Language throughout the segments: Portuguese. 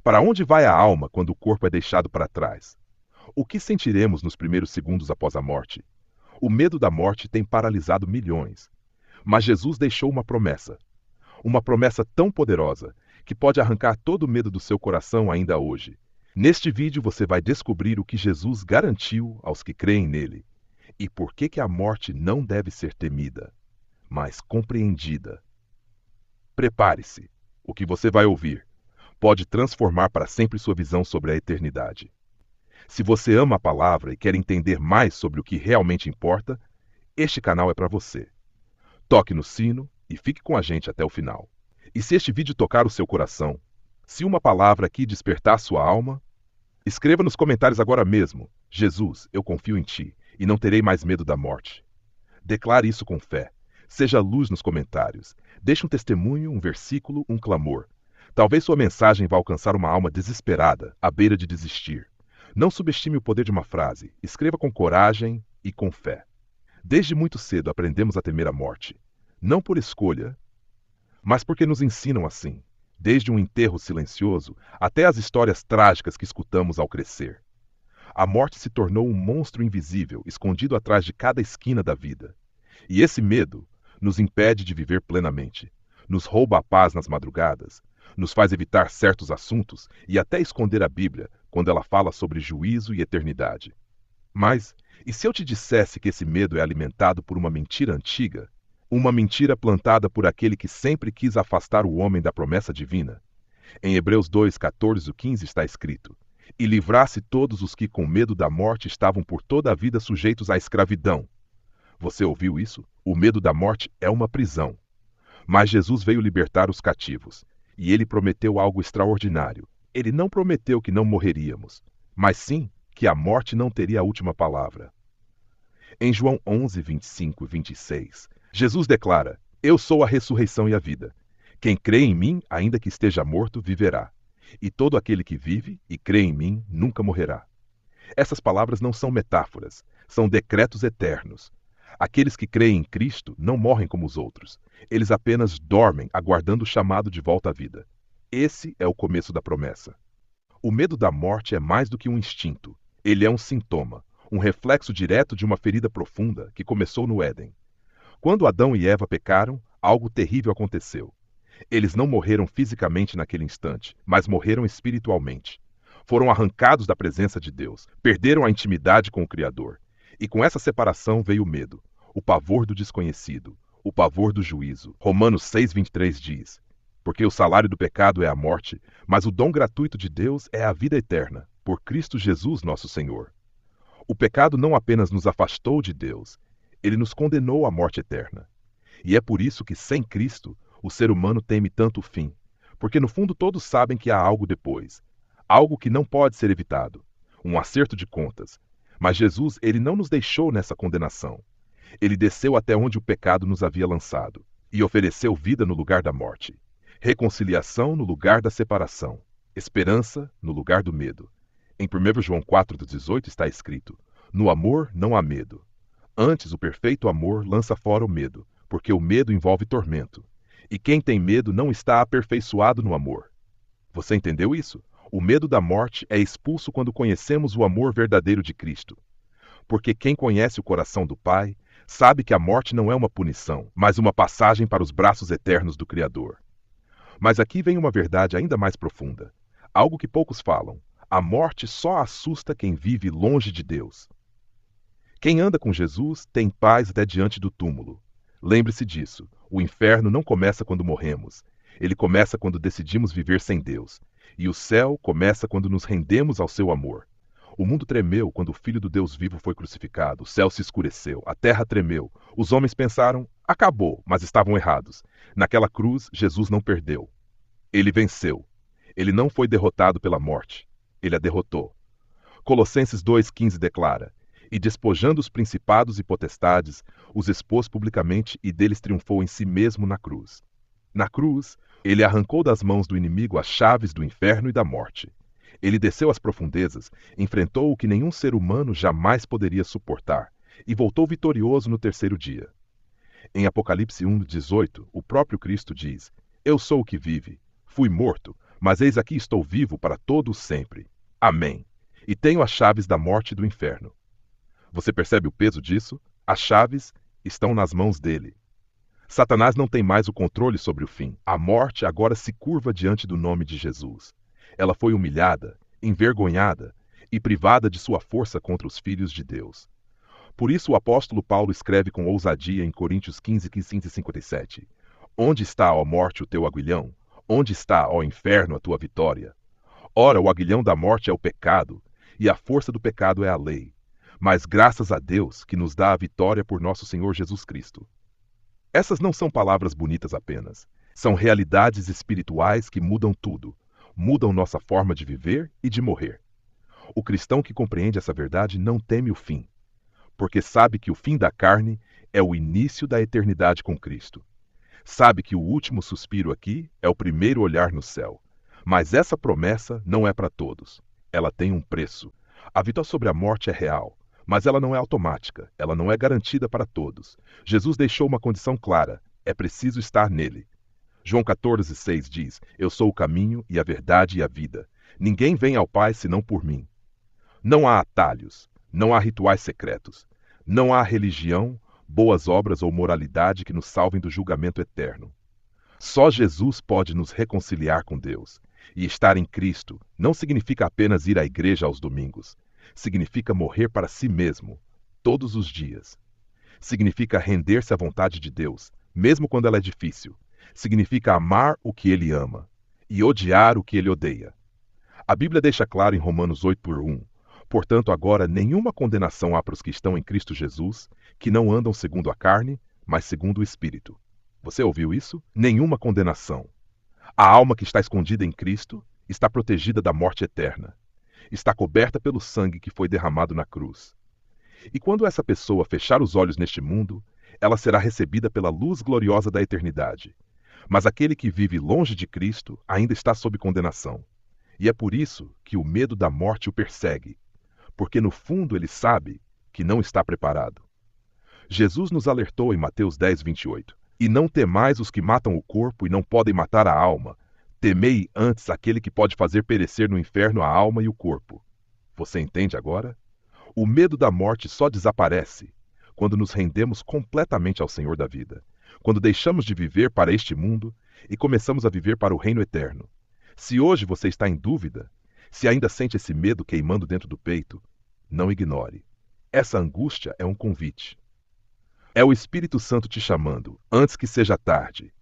Para onde vai a alma quando o corpo é deixado para trás? O que sentiremos nos primeiros segundos após a morte? O medo da morte tem paralisado milhões. Mas Jesus deixou uma promessa tão poderosa que pode arrancar todo o medo do seu coração ainda hoje. Neste vídeo você vai descobrir o que Jesus garantiu aos que creem nele e por que a morte não deve ser temida, mas compreendida. Prepare-se. O que você vai ouvir pode transformar para sempre sua visão sobre a eternidade. Se você ama a palavra e quer entender mais sobre o que realmente importa, este canal é para você. Toque no sino e fique com a gente até o final. E se este vídeo tocar o seu coração, se uma palavra aqui despertar sua alma, escreva nos comentários agora mesmo: Jesus, eu confio em ti e não terei mais medo da morte. Declare isso com fé. Seja luz nos comentários. Deixe um testemunho, um versículo, um clamor. Talvez sua mensagem vá alcançar uma alma desesperada, à beira de desistir. Não subestime o poder de uma frase. Escreva com coragem e com fé. Desde muito cedo aprendemos a temer a morte. Não por escolha, mas porque nos ensinam assim. Desde um enterro silencioso até as histórias trágicas que escutamos ao crescer. A morte se tornou um monstro invisível, escondido atrás de cada esquina da vida. E esse medo nos impede de viver plenamente. Nos rouba a paz nas madrugadas, nos faz evitar certos assuntos e até esconder a Bíblia quando ela fala sobre juízo e eternidade. Mas, e se eu te dissesse que esse medo é alimentado por uma mentira antiga? Uma mentira plantada por aquele que sempre quis afastar o homem da promessa divina? Em Hebreus 2, 14 e 15 está escrito: E livrasse todos os que com medo da morte estavam por toda a vida sujeitos à escravidão. Você ouviu isso? O medo da morte é uma prisão. Mas Jesus veio libertar os cativos. E ele prometeu algo extraordinário. Ele não prometeu que não morreríamos, mas sim que a morte não teria a última palavra. Em João 11, 25 e 26, Jesus declara: Eu sou a ressurreição e a vida. Quem crê em mim, ainda que esteja morto, viverá. E todo aquele que vive e crê em mim nunca morrerá. Essas palavras não são metáforas, são decretos eternos. Aqueles que creem em Cristo não morrem como os outros. Eles apenas dormem, aguardando o chamado de volta à vida. Esse é o começo da promessa. O medo da morte é mais do que um instinto. Ele é um sintoma, um reflexo direto de uma ferida profunda que começou no Éden. Quando Adão e Eva pecaram, algo terrível aconteceu. Eles não morreram fisicamente naquele instante, mas morreram espiritualmente. Foram arrancados da presença de Deus, perderam a intimidade com o Criador. E com essa separação veio o medo, o pavor do desconhecido, o pavor do juízo. Romanos 6,23 diz: Porque o salário do pecado é a morte, mas o dom gratuito de Deus é a vida eterna, por Cristo Jesus nosso Senhor. O pecado não apenas nos afastou de Deus, ele nos condenou à morte eterna. E é por isso que, sem Cristo, o ser humano teme tanto o fim, porque no fundo todos sabem que há algo depois, algo que não pode ser evitado, um acerto de contas. Mas Jesus, ele não nos deixou nessa condenação. Ele desceu até onde o pecado nos havia lançado e ofereceu vida no lugar da morte, reconciliação no lugar da separação, esperança no lugar do medo. Em 1 João 4,18 está escrito: No amor não há medo. Antes, o perfeito amor lança fora o medo, porque o medo envolve tormento. E quem tem medo não está aperfeiçoado no amor. Você entendeu isso? O medo da morte é expulso quando conhecemos o amor verdadeiro de Cristo. Porque quem conhece o coração do Pai sabe que a morte não é uma punição, mas uma passagem para os braços eternos do Criador. Mas aqui vem uma verdade ainda mais profunda, algo que poucos falam: a morte só assusta quem vive longe de Deus. Quem anda com Jesus tem paz até diante do túmulo. Lembre-se disso, o inferno não começa quando morremos, ele começa quando decidimos viver sem Deus. E o céu começa quando nos rendemos ao seu amor. O mundo tremeu quando o Filho do Deus vivo foi crucificado, o céu se escureceu, a terra tremeu. Os homens pensaram: acabou, mas estavam errados. Naquela cruz, Jesus não perdeu. Ele venceu. Ele não foi derrotado pela morte. Ele a derrotou. Colossenses 2,15 declara: E despojando os principados e potestades, os expôs publicamente e deles triunfou em si mesmo na cruz. Na cruz, ele arrancou das mãos do inimigo as chaves do inferno e da morte. Ele desceu às profundezas, enfrentou o que nenhum ser humano jamais poderia suportar e voltou vitorioso no terceiro dia. Em Apocalipse 1,18, o próprio Cristo diz: Eu sou o que vive. Fui morto, Mas eis aqui estou vivo para todo o sempre. Amém. E tenho as chaves da morte e do inferno. Você percebe o peso disso? As chaves estão nas mãos dele. Satanás não tem mais o controle sobre o fim. A morte agora se curva diante do nome de Jesus. Ela foi humilhada, envergonhada e privada de sua força contra os filhos de Deus. Por isso o apóstolo Paulo escreve com ousadia em Coríntios 15, 15 e 57. Onde está, ó morte, o teu aguilhão? Onde está, ó inferno, a tua vitória? Ora, o aguilhão da morte é o pecado, e a força do pecado é a lei. Mas graças a Deus que nos dá a vitória por nosso Senhor Jesus Cristo. Essas não são palavras bonitas apenas. São realidades espirituais que mudam tudo. Mudam nossa forma de viver e de morrer. O cristão que compreende essa verdade não teme o fim, porque sabe que o fim da carne é o início da eternidade com Cristo. Sabe que o último suspiro aqui é o primeiro olhar no céu. Mas essa promessa não é para todos. Ela tem um preço. A vitória sobre a morte é real, mas ela não é automática, ela não é garantida para todos. Jesus deixou uma condição clara: é preciso estar nele. João 14,6 diz: Eu sou o caminho e a verdade e a vida. Ninguém vem ao Pai senão por mim. Não há atalhos, não há rituais secretos, não há religião, boas obras ou moralidade que nos salvem do julgamento eterno. Só Jesus pode nos reconciliar com Deus. E estar em Cristo não significa apenas ir à igreja aos domingos. Significa morrer para si mesmo, todos os dias. Significa render-se à vontade de Deus, mesmo quando ela é difícil. Significa amar o que Ele ama e odiar o que Ele odeia. A Bíblia deixa claro em Romanos 8:1. Portanto, agora nenhuma condenação há para os que estão em Cristo Jesus, que não andam segundo a carne, mas segundo o Espírito. Você ouviu isso? Nenhuma condenação. A alma que está escondida em Cristo está protegida da morte eterna. Está coberta pelo sangue que foi derramado na cruz. E quando essa pessoa fechar os olhos neste mundo, ela será recebida pela luz gloriosa da eternidade. Mas aquele que vive longe de Cristo ainda está sob condenação. E é por isso que o medo da morte o persegue, porque no fundo ele sabe que não está preparado. Jesus nos alertou em Mateus 10:28. E não temais os que matam o corpo e não podem matar a alma. Temei antes aquele que pode fazer perecer no inferno a alma e o corpo. Você entende agora? O medo da morte só desaparece quando nos rendemos completamente ao Senhor da vida, quando deixamos de viver para este mundo e começamos a viver para o reino eterno. Se hoje você está em dúvida, se ainda sente esse medo queimando dentro do peito, não ignore. Essa angústia é um convite. É o Espírito Santo te chamando, antes que seja tarde.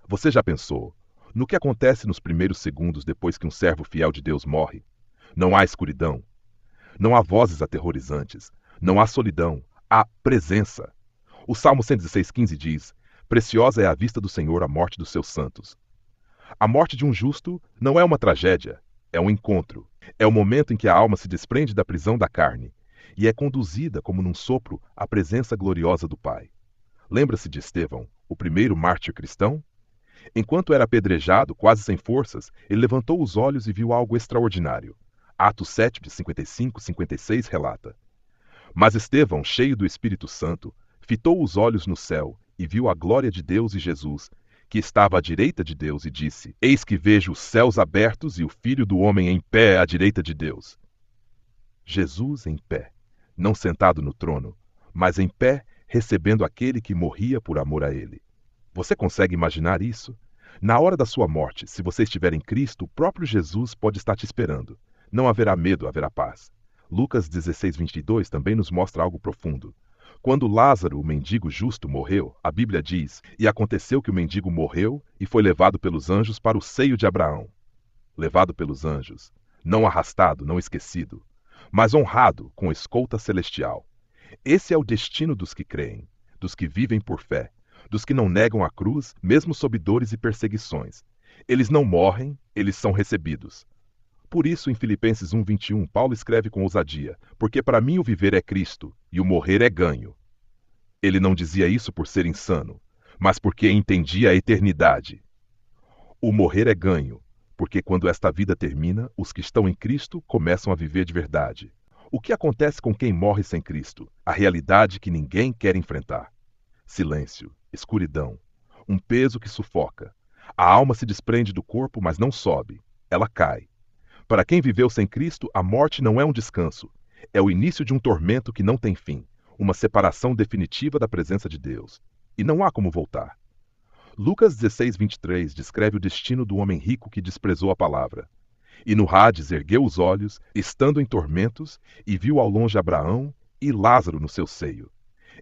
Você já pensou no que acontece nos primeiros segundos depois que um servo fiel de Deus morre? Não há escuridão. Não há vozes aterrorizantes. Não há solidão. Há presença. O Salmo 116:15 diz: Preciosa é a vista do Senhor a morte dos seus santos. A morte de um justo não é uma tragédia, é um encontro. É o momento em que a alma se desprende da prisão da carne e é conduzida como num sopro à presença gloriosa do Pai. Lembra-se de Estevão, o primeiro mártir cristão? Enquanto era apedrejado, quase sem forças, ele levantou os olhos e viu algo extraordinário. Atos 7, de 55 e 56 relata: Mas Estevão, cheio do Espírito Santo, fitou os olhos no céu e viu a glória de Deus e Jesus, que estava à direita de Deus, e disse: Eis que vejo os céus abertos e o Filho do Homem em pé à direita de Deus. Jesus em pé, não sentado no trono, mas em pé, recebendo aquele que morria por amor a ele. Você consegue imaginar isso? Na hora da sua morte, se você estiver em Cristo, o próprio Jesus pode estar te esperando. Não haverá medo, haverá paz. Lucas 16:22 também nos mostra algo profundo. Quando Lázaro, o mendigo justo, morreu, a Bíblia diz: E aconteceu que o mendigo morreu e foi levado pelos anjos para o seio de Abraão. Levado pelos anjos, não arrastado, não esquecido, mas honrado com escolta celestial. Esse é o destino dos que creem, dos que vivem por fé, dos que não negam a cruz, mesmo sob dores e perseguições. Eles não morrem, eles são recebidos. Por isso, em Filipenses 1:21, Paulo escreve com ousadia: Porque para mim o viver é Cristo, e o morrer é ganho. Ele não dizia isso por ser insano, mas porque entendia a eternidade. O morrer é ganho, porque quando esta vida termina, os que estão em Cristo começam a viver de verdade. O que acontece com quem morre sem Cristo? A realidade que ninguém quer enfrentar. Silêncio, escuridão, um peso que sufoca. A alma se desprende do corpo, mas não sobe. ela cai. Para quem viveu sem Cristo, a morte não é um descanso. É o início de um tormento que não tem fim, uma separação definitiva da presença de Deus. E não há como voltar. Lucas 16:23 descreve o destino do homem rico que desprezou a palavra. E no Hades ergueu os olhos, estando em tormentos, e viu ao longe Abraão e Lázaro no seu seio.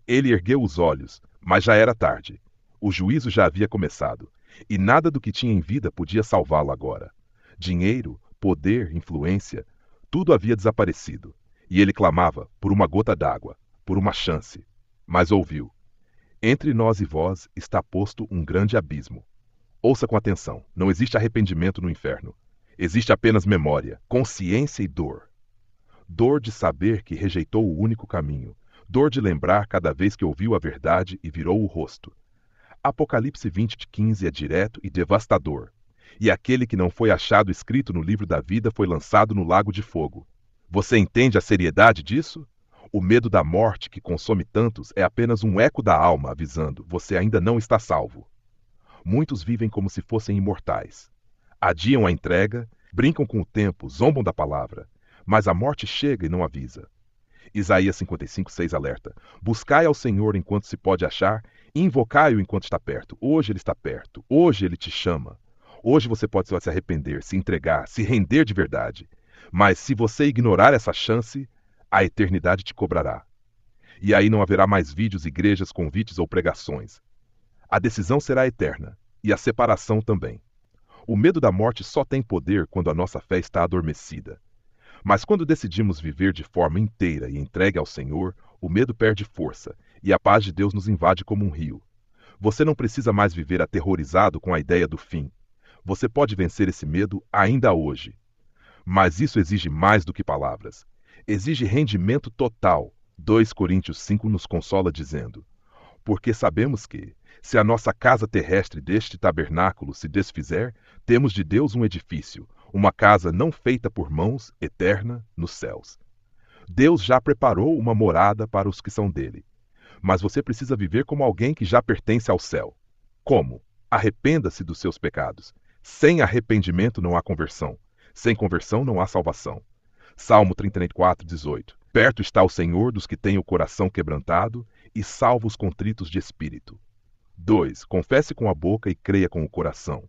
Ele ergueu os olhos, mas já era tarde. O juízo já havia começado, e nada do que tinha em vida podia salvá-lo agora. Dinheiro, poder, influência, tudo havia desaparecido. E ele clamava por uma gota d'água, por uma chance. Mas ouviu: entre nós e vós está posto um grande abismo. Ouça com atenção, não existe arrependimento no inferno. Existe apenas memória, consciência e dor. Dor de saber que rejeitou o único caminho. Dor de lembrar cada vez que ouviu a verdade e virou o rosto. Apocalipse 20:15 é direto e devastador. E aquele que não foi achado escrito no livro da vida foi lançado no lago de fogo. Você entende a seriedade disso? O medo da morte que consome tantos é apenas um eco da alma avisando: você ainda não está salvo. Muitos vivem como se fossem imortais. Adiam a entrega, brincam com o tempo, zombam da palavra. Mas a morte chega e não avisa. Isaías 55:6 alerta: buscai ao Senhor enquanto se pode achar, e invocai-o enquanto está perto. Hoje ele está perto, hoje ele te chama. Hoje você pode só se arrepender, se entregar, se render de verdade. Mas se você ignorar essa chance, a eternidade te cobrará. E aí não haverá mais vídeos, igrejas, convites ou pregações. A decisão será eterna, e a separação também. O medo da morte só tem poder quando a nossa fé está adormecida. Mas quando decidimos viver de forma inteira e entregue ao Senhor, o medo perde força, e a paz de Deus nos invade como um rio. Você não precisa mais viver aterrorizado com a ideia do fim. Você pode vencer esse medo ainda hoje. Mas isso exige mais do que palavras. Exige rendimento total. 2 Coríntios 5 nos consola dizendo: porque sabemos que, se a nossa casa terrestre deste tabernáculo se desfizer, temos de Deus um edifício, uma casa não feita por mãos, eterna, nos céus. Deus já preparou uma morada para os que são dele. Mas você precisa viver como alguém que já pertence ao céu. Como? Arrependa-se dos seus pecados. Sem arrependimento não há conversão. Sem conversão não há salvação. Salmo 34:18. Perto está o Senhor dos que têm o coração quebrantado e salva os contritos de espírito. 2. Confesse com a boca e creia com o coração.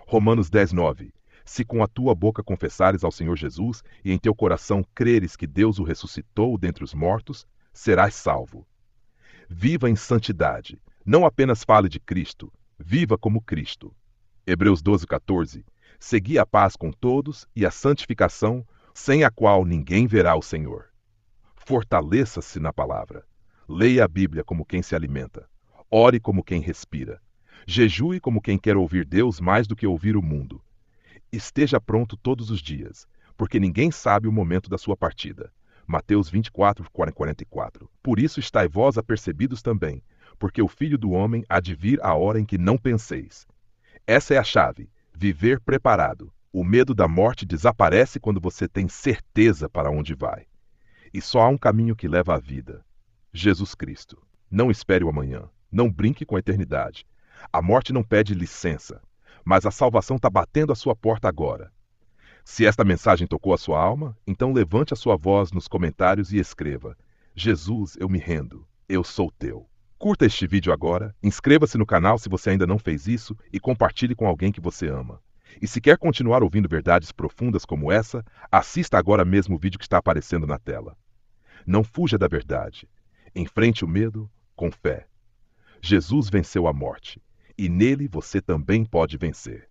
Romanos 10:9. Se com a tua boca confessares ao Senhor Jesus e em teu coração creres que Deus o ressuscitou dentre os mortos, serás salvo. Viva em santidade. Não apenas fale de Cristo, viva como Cristo. Hebreus 12:14. Segui a paz com todos e a santificação, sem a qual ninguém verá o Senhor. Fortaleça-se na palavra. Leia a Bíblia como quem se alimenta. Ore como quem respira. Jejue como quem quer ouvir Deus mais do que ouvir o mundo. Esteja pronto todos os dias, porque ninguém sabe o momento da sua partida. Mateus 24:44. Por isso estai vós apercebidos também, porque o Filho do Homem há de vir a hora em que não penseis. Essa é a chave, viver preparado. O medo da morte desaparece quando você tem certeza para onde vai. E só há um caminho que leva à vida: Jesus Cristo. Não espere o amanhã. Não brinque com a eternidade. A morte não pede licença, mas a salvação está batendo à sua porta agora. Se esta mensagem tocou a sua alma, então levante a sua voz nos comentários e escreva: Jesus, eu me rendo. Eu sou teu. Curta este vídeo agora, inscreva-se no canal se você ainda não fez isso e compartilhe com alguém que você ama. E se quer continuar ouvindo verdades profundas como essa, assista agora mesmo o vídeo que está aparecendo na tela. Não fuja da verdade. Enfrente o medo com fé. Jesus venceu a morte, e nele você também pode vencer.